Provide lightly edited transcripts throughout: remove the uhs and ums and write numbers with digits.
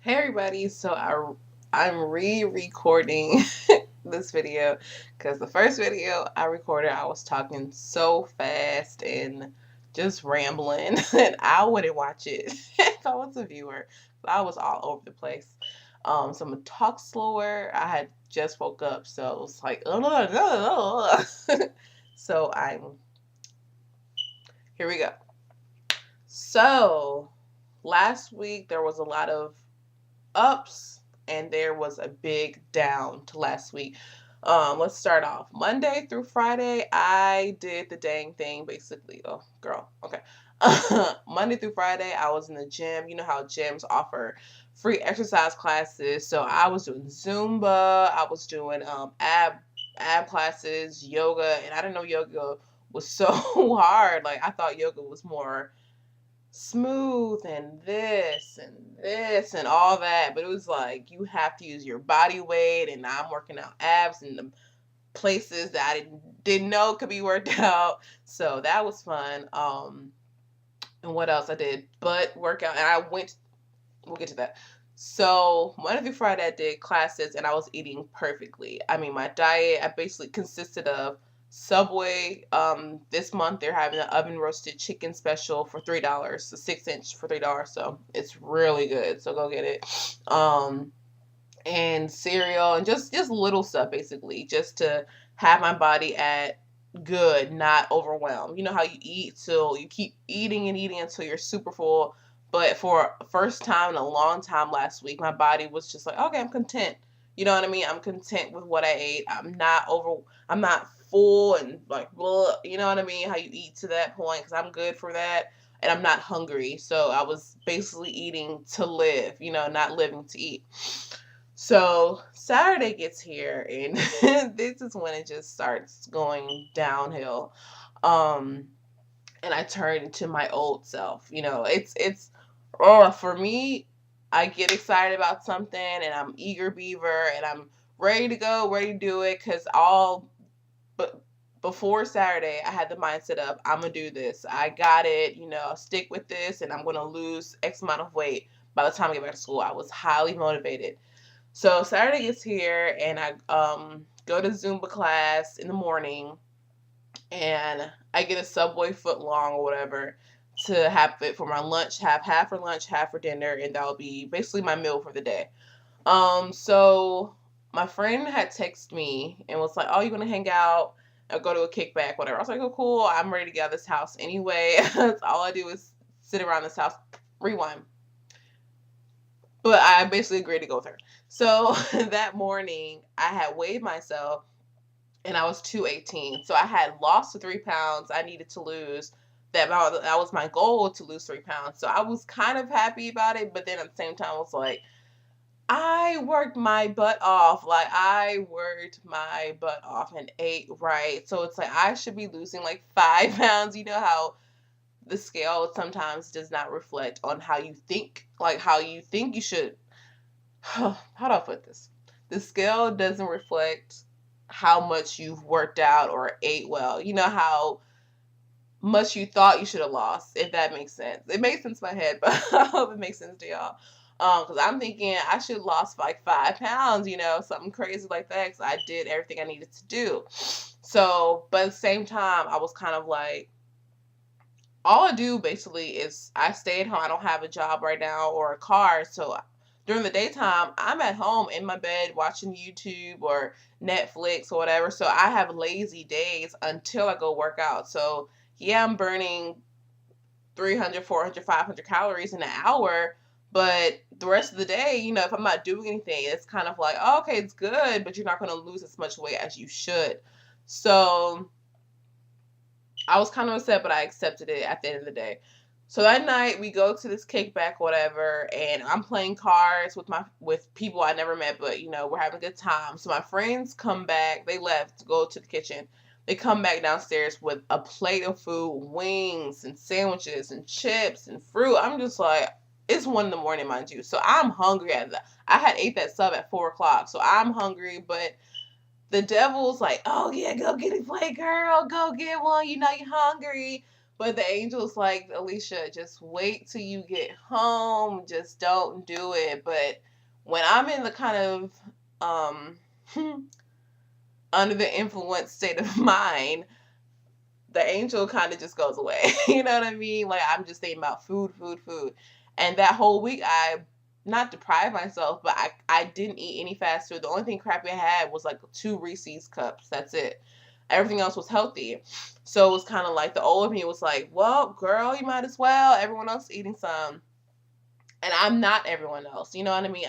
Hey everybody, I'm re-recording this video because the first video I recorded I was talking so fast and just rambling and I wouldn't watch it if I was a viewer. I was all over the place. So I'm gonna talk slower. I had just woke up, so it was like so I'm here we go. So last week there was a lot of ups and there was a big down to last week. Let's start off. Monday through Friday, I did the dang thing basically. Oh, girl. Okay. Monday through Friday, I was in the gym. You know how gyms offer free exercise classes. So I was doing Zumba, I was doing ab classes, yoga, and I didn't know yoga was so hard. Like I thought yoga was more smooth and this and all that, but it was like you have to use your body weight, and I'm working out abs in the places that I didn't know could be worked out. So that was fun. And what else I did? Butt workout, and I went. We'll get to that. So Monday through Friday, I did classes, and I was eating perfectly. I mean, my diet I basically consisted of Subway. This month they're having an oven roasted chicken special for $3, a 6 inch for $3. So it's really good. So go get it. And cereal and just little stuff basically, just to have my body at good, not overwhelmed. You know how you eat till you keep eating and eating until you're super full. But for first time in a long time last week, my body was just like, okay, I'm content. You know what I mean? I'm content with what I ate. I'm not full and like, blah, you know what I mean? How you eat to that point, because I'm good for that. And I'm not hungry. So I was basically eating to live, not living to eat. So Saturday gets here, and this is when it just starts going downhill. Um, and I turn into my old self. It's for me. I get excited about something, and I'm eager beaver, and I'm ready to go, ready to do it. Cause but before Saturday, I had the mindset of I'm gonna do this. I got it. Stick with this, and I'm gonna lose X amount of weight by the time I get back to school. I was highly motivated. So Saturday is here, and I go to Zumba class in the morning, and I get a Subway foot long or whatever to have it for my lunch. Have half for lunch, half for dinner, and that'll be basically my meal for the day. So my friend had texted me and was like, "Oh, you gonna hang out or go to a kickback, whatever?" I was like, "Oh, cool. I'm ready to get out of this house anyway. All I do is sit around this house." Rewind. But I basically agreed to go with her. So that morning, I had weighed myself, and I was 218. So I had lost the 3 pounds I needed to lose. That was my goal, to lose 3 pounds. So I was kind of happy about it, but then at the same time, I was like, I worked my butt off. Like I worked my butt off and ate right. So it's like I should be losing like 5 pounds. You know how the scale sometimes does not reflect on how you think, like how you think you should. How do I put this? The scale doesn't reflect how much you've worked out or ate well. You know how much you thought you should have lost, if that makes sense. It makes sense in my head, but I hope it makes sense to y'all. Because I'm thinking I should have lost like 5 pounds, something crazy like that, because I did everything I needed to do. So, but at the same time, I was kind of like, all I do basically is I stay at home. I don't have a job right now or a car. So during the daytime, I'm at home in my bed watching YouTube or Netflix or whatever. So I have lazy days until I go work out. So yeah, I'm burning 300, 400, 500 calories in an hour. But the rest of the day, if I'm not doing anything, it's kind of like, oh, okay, it's good, but you're not going to lose as much weight as you should. So I was kind of upset, but I accepted it at the end of the day. So that night we go to this kickback, whatever, and I'm playing cards with people I never met, but we're having a good time. So my friends come back. They left to go to the kitchen. They come back downstairs with a plate of food, wings and sandwiches and chips and fruit. I'm just like, it's 1 in the morning, mind you. So I'm hungry I had ate that sub at 4 o'clock. So I'm hungry, but the devil's like, oh yeah, go get a plate, girl. Go get one. You know you're hungry. But the angel's like, Alicia, just wait till you get home. Just don't do it. But when I'm in the kind of under the influence state of mind, the angel kind of just goes away. You know what I mean? Like, I'm just thinking about food, food, food. And that whole week, I not deprived myself, but I didn't eat any fast food. The only thing crappy I had was like 2 Reese's cups. That's it. Everything else was healthy. So it was kind of like the old me was like, well, girl, you might as well. Everyone else eating some. And I'm not everyone else. You know what I mean?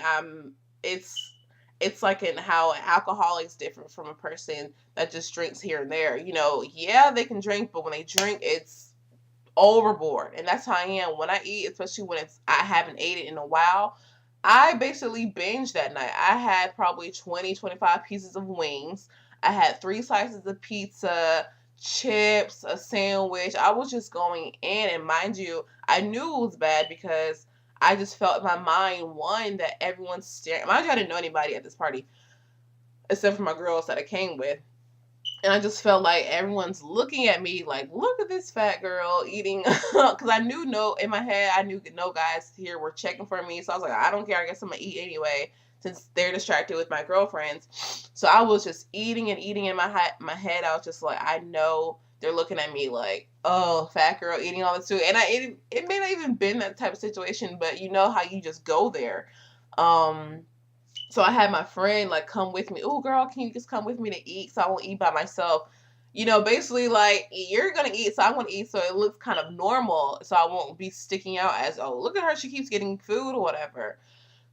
It's like in how an alcoholic is different from a person that just drinks here and there. You know, yeah, they can drink, but when they drink, it's overboard. And that's how I am when I eat, especially when I haven't ate it in a while. I basically binged that night. I had probably 20, 25 pieces of wings. I had 3 slices of pizza, chips, a sandwich. I was just going in, and mind you, I knew it was bad because I just felt in my mind, one, that everyone's staring. Mind you, I didn't know anybody at this party except for my girls that I came with. And I just felt like everyone's looking at me like, look at this fat girl eating. Because I knew in my head, I knew no guys here were checking for me. So I was like, I don't care. I guess I'm going to eat anyway since they're distracted with my girlfriends. So I was just eating and eating in my head. I was just like, I know they're looking at me like, oh, fat girl eating all this food. And it may not even been that type of situation, but you know how you just go there. So I had my friend like come with me. Oh, girl, can you just come with me to eat so I won't eat by myself? You know, basically like you're gonna eat, so I want to eat, so it looks kind of normal, so I won't be sticking out as, oh, look at her, she keeps getting food or whatever.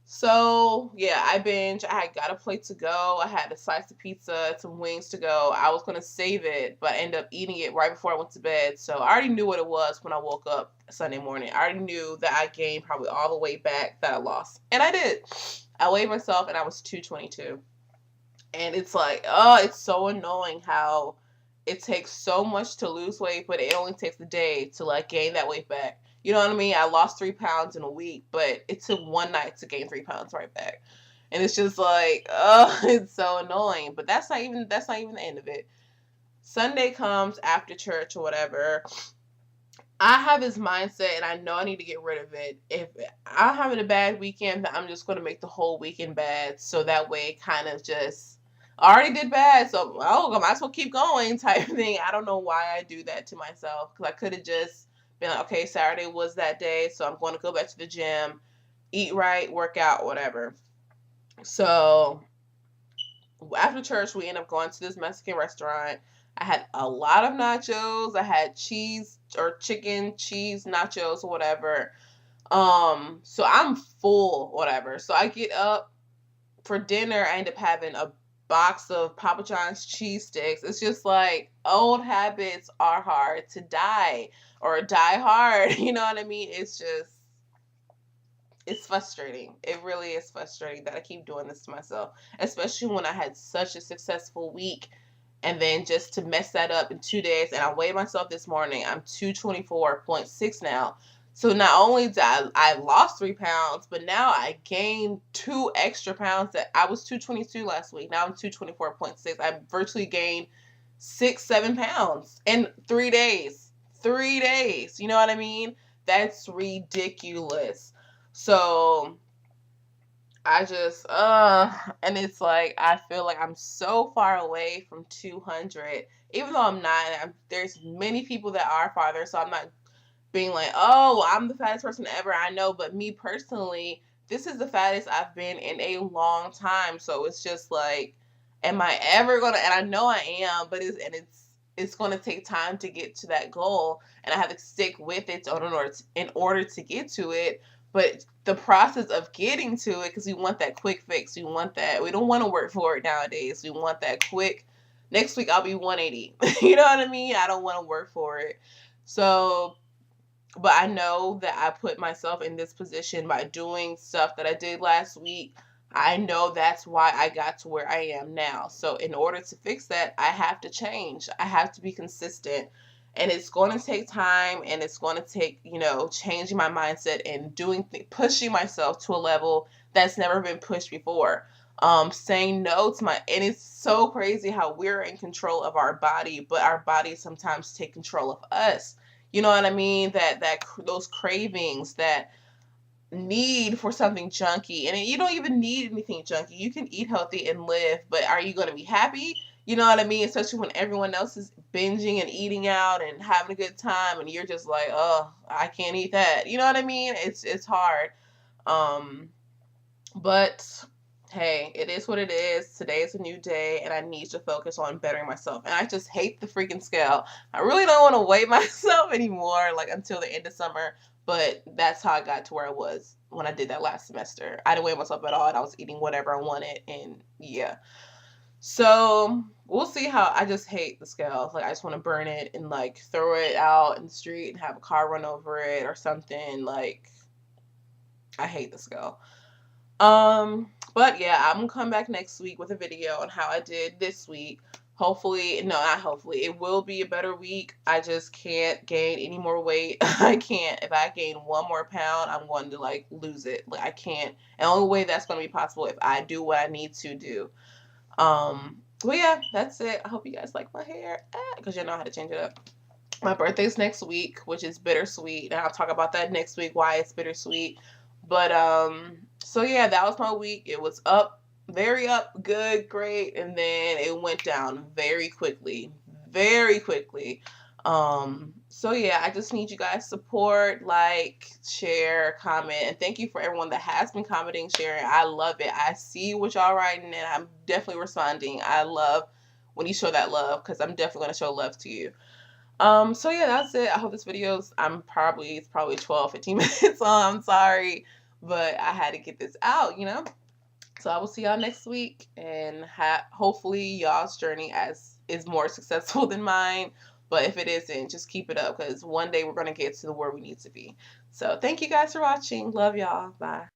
So yeah, I binge. I had got a plate to go. I had a slice of pizza, some wings to go. I was gonna save it, but I ended up eating it right before I went to bed. So I already knew what it was when I woke up Sunday morning. I already knew that I gained probably all the weight back that I lost, and I did. I weighed myself, and I was 222. And it's like, oh, it's so annoying how it takes so much to lose weight, but it only takes a day to like gain that weight back. You know what I mean? I lost 3 pounds in a week, but it took one night to gain 3 pounds right back. And it's just like, oh, it's so annoying. But that's not even the end of it. Sunday comes after church or whatever. I have this mindset, and I know I need to get rid of it. If I'm having a bad weekend, I'm just going to make the whole weekend bad. So that way, it kind of just I already did bad. So, oh, I might as well keep going type thing. I don't know why I do that to myself, because I could have just been like, okay, Saturday was that day, so I'm going to go back to the gym, eat right, work out, whatever. So after church, we end up going to this Mexican restaurant. I had a lot of nachos. I had cheese or chicken cheese nachos or whatever. So I'm full, whatever. So I get up for dinner. I end up having a box of Papa John's cheese sticks. It's just like old habits are hard to die or die hard. You know what I mean? It's frustrating. It really is frustrating that I keep doing this to myself, especially when I had such a successful week. And then just to mess that up in 2 days, and I weighed myself this morning. I'm 224.6 now. So not only did I lost 3 pounds, but now I gained 2 extra pounds. That I was 222 last week. Now I'm 224.6. I virtually gained 6, 7 pounds in 3 days. 3 days. You know what I mean? That's ridiculous. So I just, and it's like, I feel like I'm so far away from 200, even though I'm not. There's many people that are farther, so I'm not being like, oh, I'm the fattest person ever. I know, but me personally, this is the fattest I've been in a long time. So it's just like, am I ever gonna? And I know I am, but it's going to take time to get to that goal, and I have to stick with it in order to get to it. But the process of getting to it, because we want that quick fix, we don't want to work for it nowadays. We want that quick. Next week I'll be 180. You know what I mean? I don't want to work for it. So, but I know that I put myself in this position by doing stuff that I did last week. I know that's why I got to where I am now. So in order to fix that, I have to change. I have to be consistent. And it's going to take time, and it's going to take, changing my mindset and pushing myself to a level that's never been pushed before. Saying no to and it's so crazy how we're in control of our body, but our bodies sometimes take control of us. You know what I mean? Those cravings, that need for something junky. And you don't even need anything junky. You can eat healthy and live, but are you going to be happy? You know what I mean? Especially when everyone else is binging and eating out and having a good time, and you're just like, oh, I can't eat that. You know what I mean? It's hard. Um, but hey, it is what it is. Today is a new day, and I need to focus on bettering myself. And I just hate the freaking scale. I really don't want to weigh myself anymore, like until the end of summer. But that's how I got to where I was when I did that last semester. I didn't weigh myself at all, and I was eating whatever I wanted. And yeah, so we'll see how. I just hate the scales. Like I just want to burn it and like throw it out in the street and have a car run over it or something. Like I hate the scale. But yeah, I'm gonna come back next week with a video on how I did this week. Hopefully, no, not hopefully, it will be a better week. I just can't gain any more weight. I can't. If I gain 1 more pound, I'm going to like lose it. Like I can't. And the only way that's gonna be possible if I do what I need to do. Well, yeah, that's it. I hope you guys like my hair because you know how to change it up. My birthday's next week, which is bittersweet, and I'll talk about that next week why it's bittersweet. But so yeah, that was my week. It was up, very up, good, great, and then it went down very quickly, very quickly. So yeah, I just need you guys support, like, share, comment, and thank you for everyone that has been commenting, sharing. I love it. I see what y'all writing, and I'm definitely responding. I love when you show that love because I'm definitely gonna show love to you. So yeah, that's it. I hope this video's it's probably 12, 15 minutes long. I'm sorry, but I had to get this out, you know? So I will see y'all next week, and hopefully y'all's journey is more successful than mine. But if it isn't, just keep it up because one day we're gonna get to where we need to be. So thank you guys for watching. Love y'all. Bye.